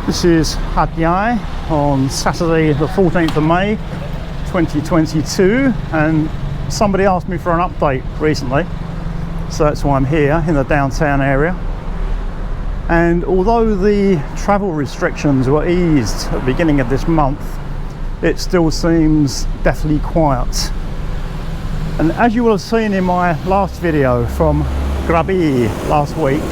This is Hatyai on Saturday the 14th of May 2022, and somebody asked me for an update recently, so that's why I'm here in the downtown area. And although the travel restrictions were eased at the beginning of this month, it still seems deathly quiet. And as you will have seen in my last video from Krabi last week,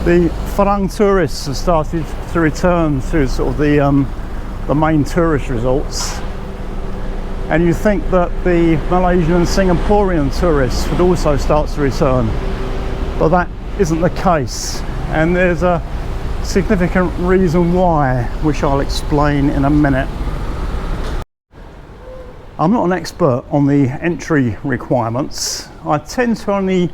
the Farang tourists have started to return to sort of the main tourist resorts. And you think that the Malaysian and Singaporean tourists would also start to return, but that isn't the case. And there's a significant reason why, which I'll explain in a minute. I'm not an expert on the entry requirements. I tend to only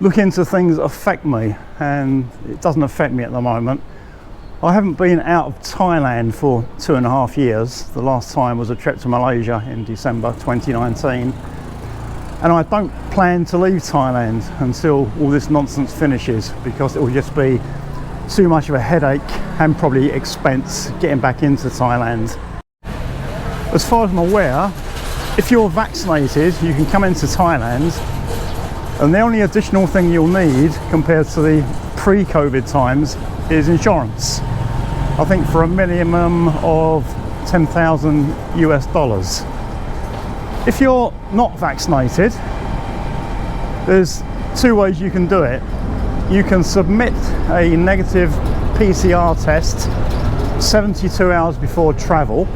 look into things that affect me, and it doesn't affect me at the moment. I haven't been out of Thailand for 2.5 years. The last time was a trip to Malaysia in December 2019. And I don't plan to leave Thailand until all this nonsense finishes, because it will just be too much of a headache and probably expense getting back into Thailand. As far as I'm aware, if you're vaccinated, you can come into Thailand, and the only additional thing you'll need compared to the pre-COVID times is insurance. I think for a minimum of $10,000 US. If you're not vaccinated, there's two ways you can do it. You can submit a negative PCR test 72 hours before travel,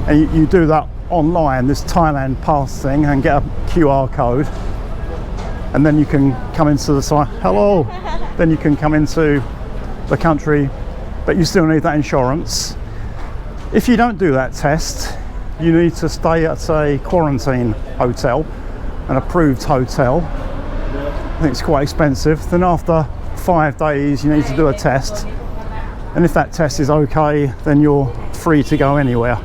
and you do that online, this Thailand Pass thing, and get a QR code, and then you can come into the site. Hello. Then you can come into the country, but you still need that insurance. If you don't do that test, you need to stay at a quarantine hotel, an approved hotel. I think it's quite expensive. Then after 5 days, you need to do a test, and if that test is okay, then you're free to go anywhere.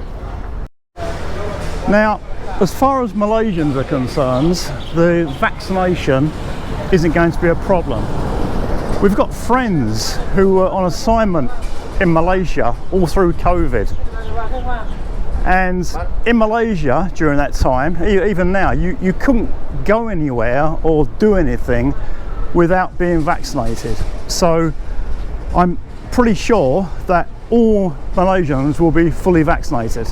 Now, as far as Malaysians are concerned, the vaccination isn't going to be a problem. We've got friends who were on assignment in Malaysia all through COVID. And in Malaysia during that time, even now, you couldn't go anywhere or do anything without being vaccinated. So I'm pretty sure that all Malaysians will be fully vaccinated.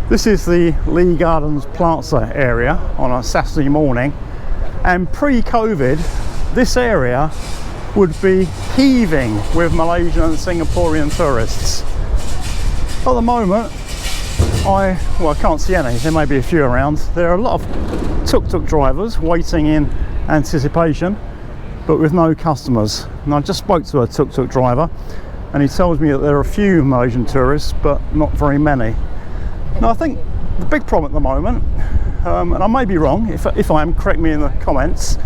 This is the Lee Gardens Plaza area on a Saturday morning, and pre-COVID this area would be heaving with Malaysian and Singaporean tourists. At the moment, I can't see any. There may be a few around. There are a lot of tuk-tuk drivers waiting in anticipation, but with no customers. And I just spoke to a tuk-tuk driver, and he tells me that there are a few Malaysian tourists, but not very many. Now, I think the big problem at the moment, and I may be wrong, if I am, correct me in the comments,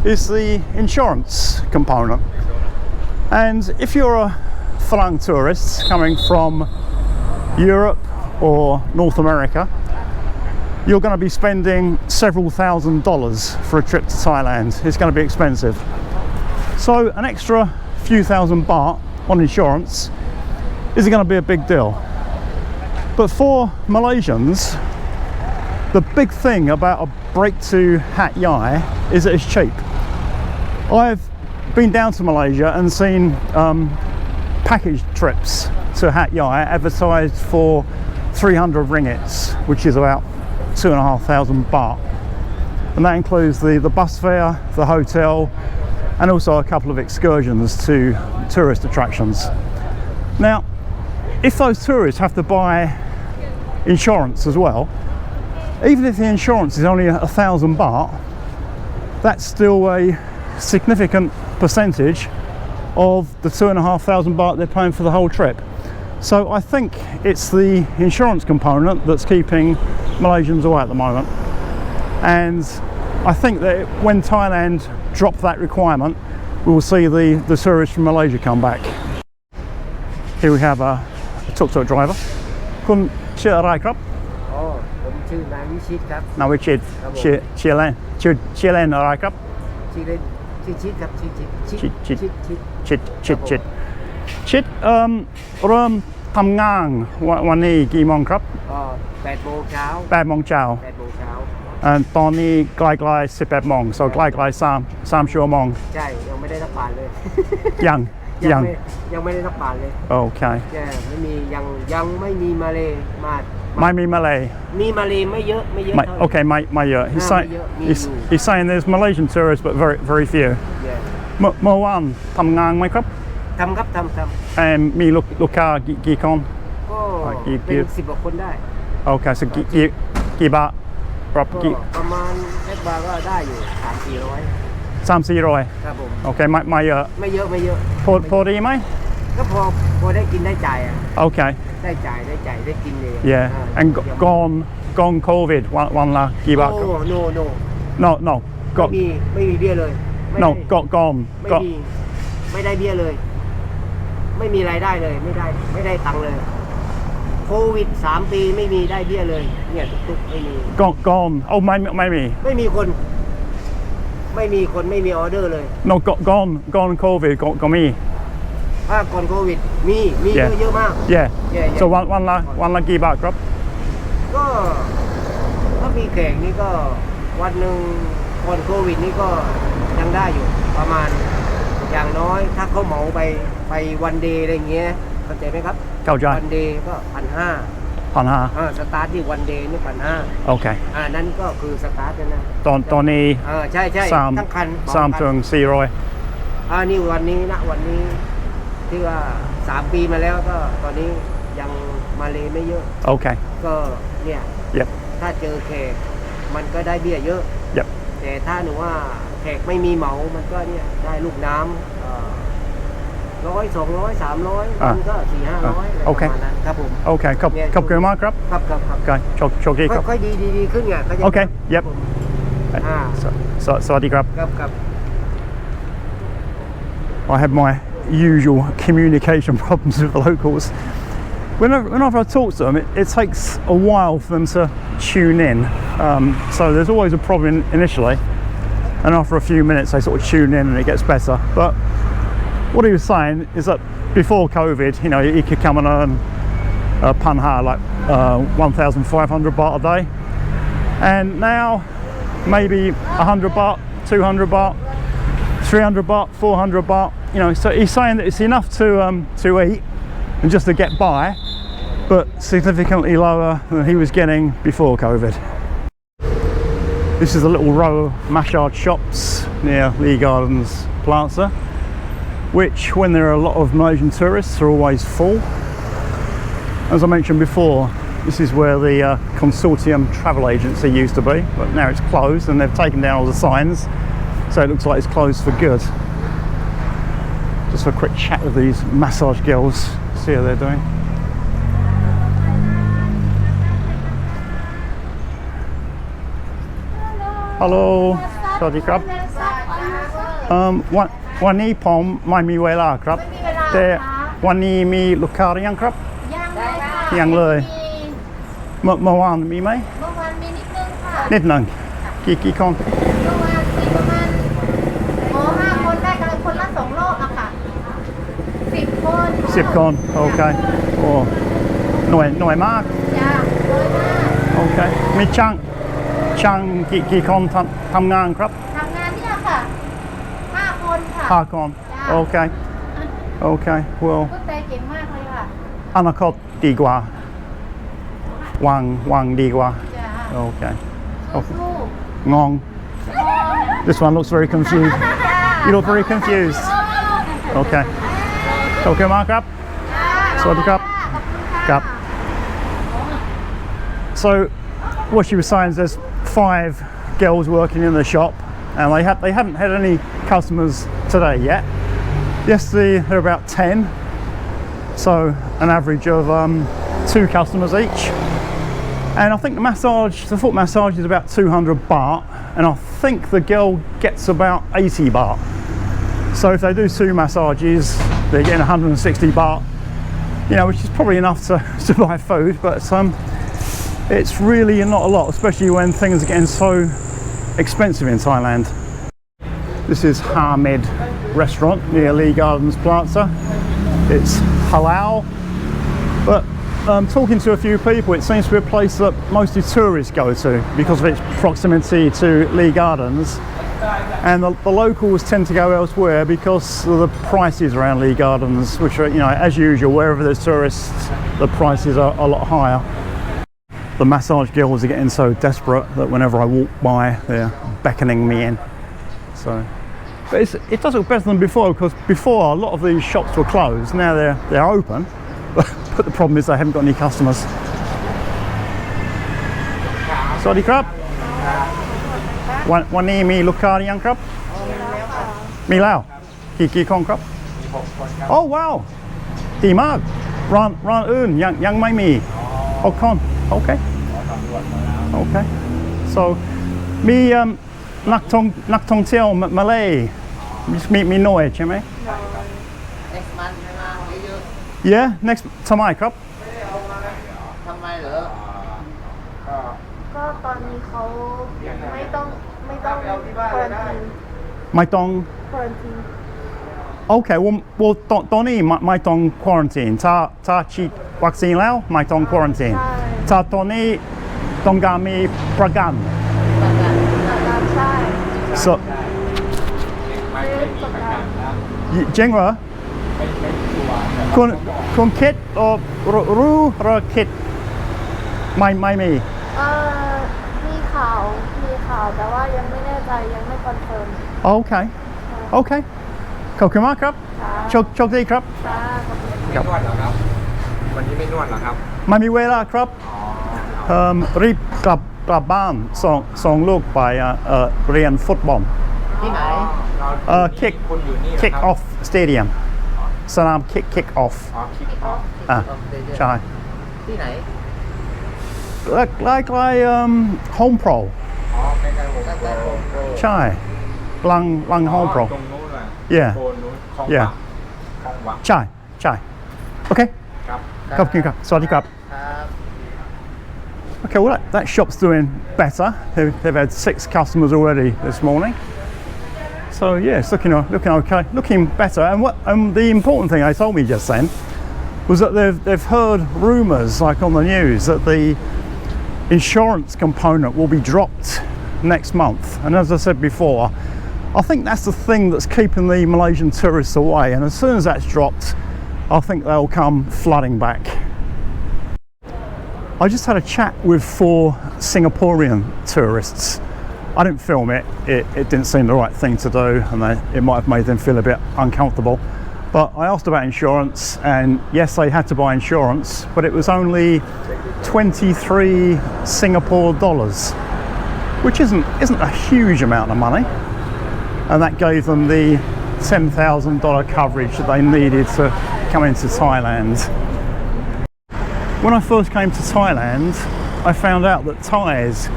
is the insurance component. And if you're a Farang tourist coming from Europe or North America, you're going to be spending several $1,000s for a trip to Thailand. It's going to be expensive. So an extra few thousand baht on insurance isn't going to be a big deal. But for Malaysians, the big thing about a break to Hatyai is that it's cheap. I've been down to Malaysia and seen package trips to Hatyai advertised for 300 ringgits, which is about 2,500 baht. And that includes the bus fare, the hotel, and also a couple of excursions to tourist attractions. Now, if those tourists have to buy insurance as well, even if the insurance is only 1,000 baht, that's still a significant percentage of the 2,500 baht they're paying for the whole trip. So I think it's the insurance component that's keeping Malaysians away at the moment. And I think that when Thailand drop that requirement, we will see the tourists from Malaysia come back. Here we have a tuk-tuk driver. Kun ชื่ออะไรครับ ผมชื่อนายวิชิตครับ นายวิชิตชื่อเล่นอะไรครับ ชื่อเล่นชื่อชิดครับชื่อชิด ชิด ชิดเริ่มทำงานวันนี้กี่โมงครับ ก็8 โมงเช้า 8 โมงเช้า 8 โมงเช้า ตอนนี้ใกล้ๆ11 โมง so ใกล้ๆ3 ชั่วโมง ใช่ยังไม่ได้สักบาทเลย ยัง ยังไม่ได้สักบาทเลย โอเค ไม่มียังไม่มีมาเลยมา ไม่มีมาเลย มีมาเลยไม่เยอะไม่เยอะ ไม่ เท่าไหร่ โอเคไม่เยอะ he's saying ไม่เยอะมี he's saying there's Malaysian tourists but very few เมื่อวานทำงานไหมครับ ทำครับทำ มีลูกค้ากี่คน ก็ กี่ เป็น10 กว่าคนได้ โอเค so กี่บาทปรับ ก็ กี่ ประมาณแท็กบาร์ก็ได้อยู่3-400 300-400ครับผม โอเคไม่เยอะ ไม่เยอะ พอดีไหม ก็พอได้กินได้จ่ายอ่ะ โอเค ได้จ่ายได้กินเลย yeah and gone COVID วันละกี่บาท no ก็ ไม่มีเบี้ยเลย no ก็ ไม่ได้เบี้ยเลย ไม่มีรายได้เลยไม่ได้ตังค์เลยโควิด3 ปีไม่มีได้เบี้ยเลยเนี่ยทุกไม่มี gone โอ้ไม่มี ไม่มีคนไม่มีออเดอร์เลย no gone COVID ก็มี ถ้าก่อนโควิดมีเยอะมาก yeah so วันละกี่บาทครับ ก็ถ้ามีแข่งนี่ก็วันหนึ่งก่อนโควิดนี่ก็ยังได้อยู่ประมาณอย่างน้อยถ้าเขาเหมาไปวันเดย์อะไรเงี้ยเข้าใจไหมครับ เข้าใจ วันเดย์ก็1,500สตาร์ทที่วันเดย์นี่1,500โอเค นั่นก็คือสตาร์ทนะ ตอนนี้ ใช่ทั้งคัน 3 ถึง 400 นี่วันนี้ที่ว่า3 ปีมาแล้วก็ตอนนี้ยังมาเลยไม่เยอะ โอเค ก็เนี่ย yep ถ้าเจอแขกมันก็ได้เบี้ยเยอะ yep แต่ถ้าหนูว่าแขกไม่มีเหมามันก็เนี่ยได้ลูกน้ำ100 200 300มันก็400-500 โอเค ประมาณนั้นครับผม โอเคขอบคุณมากครับ ครับ โอเคโชคดีครับ ค่อยๆดีขึ้นไง โอเค yep สวัสดีครับ ครับ I have my usual communication problems with the locals. Whenever I talk to them, it takes a while for them to tune in. So there's always a problem initially, and after a few minutes they sort of tune in and it gets better. But what he was saying is that before COVID, you know, he could come and earn panha like 1,500 baht a day, and now maybe 100 baht, 200 baht, 300 baht, 400 baht. You know, so he's saying that it's enough to eat and just to get by, but significantly lower than he was getting before COVID. This is a little row of massage shops near Lee Gardens Plaza, which when there are a lot of Malaysian tourists are always full. As I mentioned before, this is where the consortium travel agency used to be, but now it's closed and they've taken down all the signs, so it looks like it's closed for good. Just for a quick chat with these massage girls, see how they're doing. Hello, สวัสดีครับวันนี้ผมไม่มีเวลาครับแต่วันนี้มีลูกค้าหรือยังครับยังเลยเมื่อวานมีไหมเมื่อวานมีนิดนึงค่ะนิดนึงกี่คนเมื่อวานมีประมาณ5 คนได้กันคนละ2 รอบอะค่ะ10 คนโอเคโอ้หน่วยมากจ้าน้อยมากโอเคมีช่างกี่คนทำงานครับทำงานเนี่ยค่ะ5 คนค่ะ5 คนโอเคwell พูดไทยเก่งมากเลยค่ะอนาคตดีกว่าวางดีกว่าโอเคงง This one looks very confused. You look very confused. Okay. โอเคมากครับสวัสดีครับครับ So what she was saying is there's 5 girls working in the shop and they haven't had any customers today yet. Yesterday there were about 10, so an average of 2 customers each. And I think the foot massage is about 200 baht, and I think the girl gets about 80 baht. So if they do 2 massages, they're getting 160 baht, you know, which is probably enough to buy food, but it's really not a lot, especially when things are getting so expensive in Thailand. This is Hamid restaurant near Lee Gardens Plaza. it's halal. But talking to a few people, it seems to be a place that mostly tourists go to because of its proximity to Lee Gardens, and the locals tend to go elsewhere because of the prices around Lee Gardens, which are, you know, as usual, wherever there's tourists, the prices are a lot higher. The massage girls are getting so desperate that whenever I walk by, they're beckoning me in. So, but it does look better than before, because before a lot of these shops were closed. Now they're open, but the problem is they haven't got any customers. Sorry, crab. วันนี้มีลูกค้าหรือยังครับมีแล้วกี่คนครับโอ้ว้าวดีมากร้านอื่นยังไม่มี6 คนโอเค so มีนักท่องเที่ยวมาเลย์มีน้อยใช่ไหม next month ใช่ไหมเยอะ yeah next ทำไมครับ ทำไมเหรอก็ตอนนี้เขาไม่ต้องควอรันทีนไม่ต้อง ควอรันทีนโอเคwellตอนนี้ไม่ต้องควอรันทีนถ้าฉีดวัคซีนแล้วไม่ต้องควอรันทีนถ้าตอนนี้ต้องการมีประกันใช่ so จริงเหรอคุณคิดรู้หรือคิดไม่มีมีข่าวแต่ว่ายังไม่แน่ใจยังไม่คอนเฟิร์มโอเคขอบคุณมากครับโชคดีครับไม่นวดเหรอครับวันนี้ไม่นวดเหรอครับไม่มีเวลาครับรีบกลับบ้านส่งลูกไปเรียนฟุตบอลที่ไหนkick off stadium สนาม kick off ใช่ที่ไหนใกล้Home Pro ใกล้ๆHome Pro ใช่หลังHome Pro ตรงนู้นเลย yeah ใช่โอเคขอบคุณครับสวัสดีครับOkay, well that shop's doing better. They've had 6 customers already this morning. So yeah, it's looking okay, looking better. And the important thing they told me just then was that they've heard rumours, like on the news, that the insurance component will be dropped next month. And as I said before, I think that's the thing that's keeping the Malaysian tourists away. And as soon as that's dropped, I think they'll come flooding back. I just had a chat with 4 Singaporean tourists. I didn't film it. It didn't seem the right thing to do, and it might have made them feel a bit uncomfortable. But I asked about insurance, and yes, they had to buy insurance, but it was only 23 Singapore dollars, which isn't a huge amount of money. And that gave them the $10,000 coverage that they needed to come into Thailand. When I first came to Thailand, I found out that Thais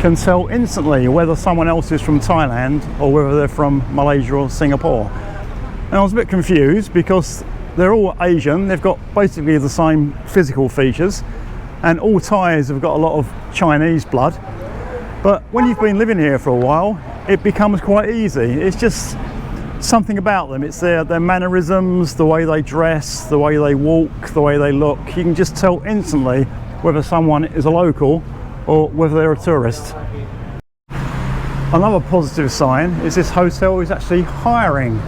can tell instantly whether someone else is from Thailand or whether they're from Malaysia or Singapore. And I was a bit confused because they're all Asian, they've got basically the same physical features, and all Thais have got a lot of Chinese blood. But when you've been living here for a while, it becomes quite easy. It's just something about them. It's their mannerisms, the way they dress, the way they walk, the way they look. You can just tell instantly whether someone is a local or whether they're a tourist. Another positive sign is this hotel is actually hiring.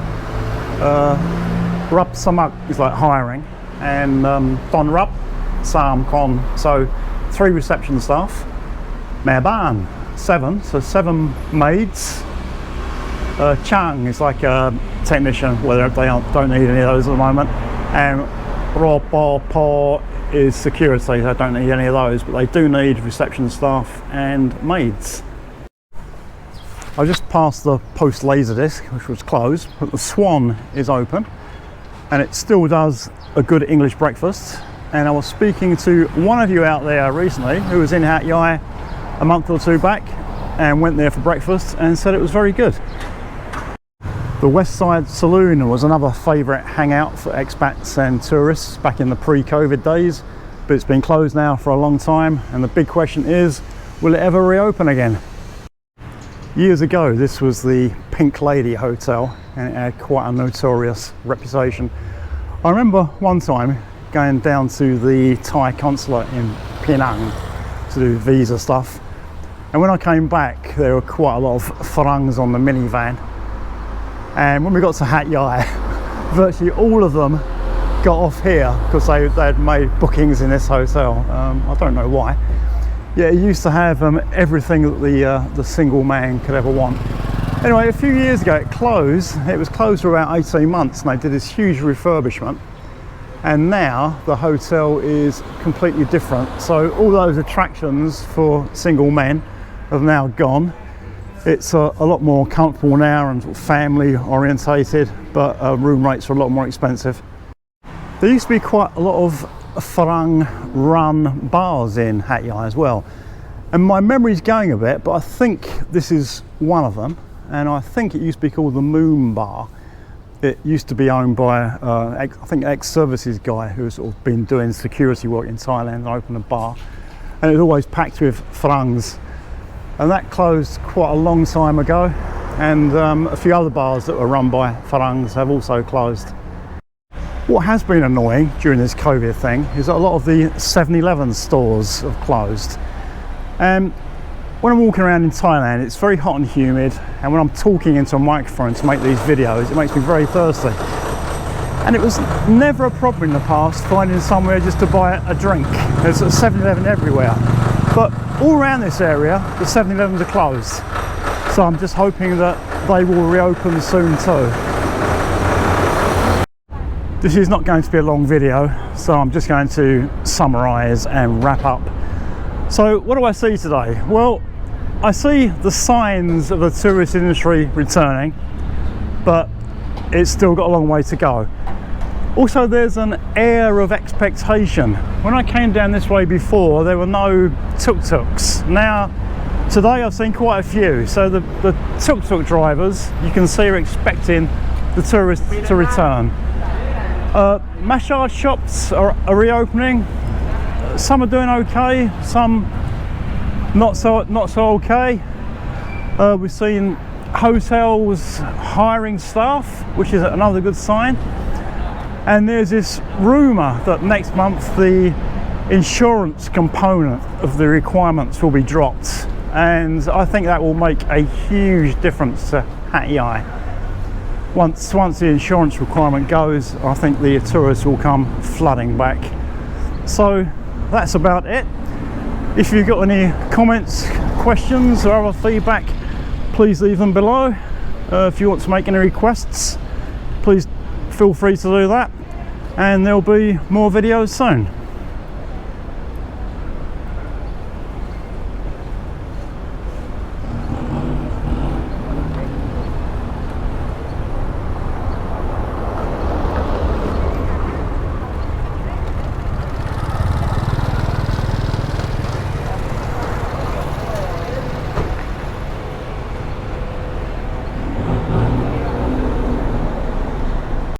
Rup Samak is like hiring, and Don Rup, Sam Kon. So 3 reception staff. Meban 7, so 7 maids. Chang is like a technician, whether they don't need any of those at the moment, and Ropo is security. They don't need any of those, but they do need reception staff and maids. I just passed the Post Laserdisc, which was closed, but the Swan is open, and it still does a good English breakfast. And I was speaking to one of you out there recently who was in Hatyai a month or 2 back and went there for breakfast and said it was very good. The West Side Saloon was another favourite hangout for expats and tourists back in the pre-COVID days, but it's been closed now for a long time, and the big question is, will it ever reopen again? Years ago, this was the Pink Lady Hotel, and it had quite a notorious reputation. I remember one time going down to the Thai consulate in Penang to do visa stuff, and when I came back there were quite a lot of Farangs on the minivan, and when we got to Hatyai virtually all of them got off here because they had made bookings in this hotel. I don't know why. Yeah, it used to have everything that the single man could ever want. Anyway, a few years ago it closed. It was closed for about 18 months and they did this huge refurbishment, and now the hotel is completely different. So all those attractions for single men have now gone. It's a lot more comfortable now and sort of family orientated, but room rates are a lot more expensive. There used to be quite a lot of Farang run bars in Hatyai as well, and my memory's going a bit, but I think this is one of them, and I think it used to be called the Moon Bar. It used to be owned by I think ex-services guy who's sort of been doing security work in Thailand and opened a bar, and it was always packed with Farangs, and that closed quite a long time ago, and a few other bars that were run by Farangs have also closed. What has been annoying during this COVID thing is that a lot of the 7-Eleven stores have closed. And when I'm walking around in Thailand, it's very hot and humid, and when I'm talking into a microphone to make these videos, it makes me very thirsty. And it was never a problem in the past finding somewhere just to buy a drink. There's a 7-Eleven everywhere. But all around this area, the 7-Elevens are closed. So I'm just hoping that they will reopen soon too. This is not going to be a long video, so I'm just going to summarise and wrap up. So what do I see today? Well, I see the signs of the tourist industry returning, but it's still got a long way to go. Also, there's an air of expectation. When I came down this way before, there were no tuk-tuks. Now, today I've seen quite a few. So the tuk-tuk drivers, you can see, are expecting the tourists to return. Massage shops are reopening. Some are doing okay, some not so okay. We've seen hotels hiring staff, which is another good sign. And there's this rumour that next month the insurance component of the requirements will be dropped, and I think that will make a huge difference to Hatyai. Once the insurance requirement goes, I think the tourists will come flooding back. So that's about it. If you've got any comments, questions or other feedback, please leave them below. If you want to make any requests, please feel free to do that, and there'll be more videos soon.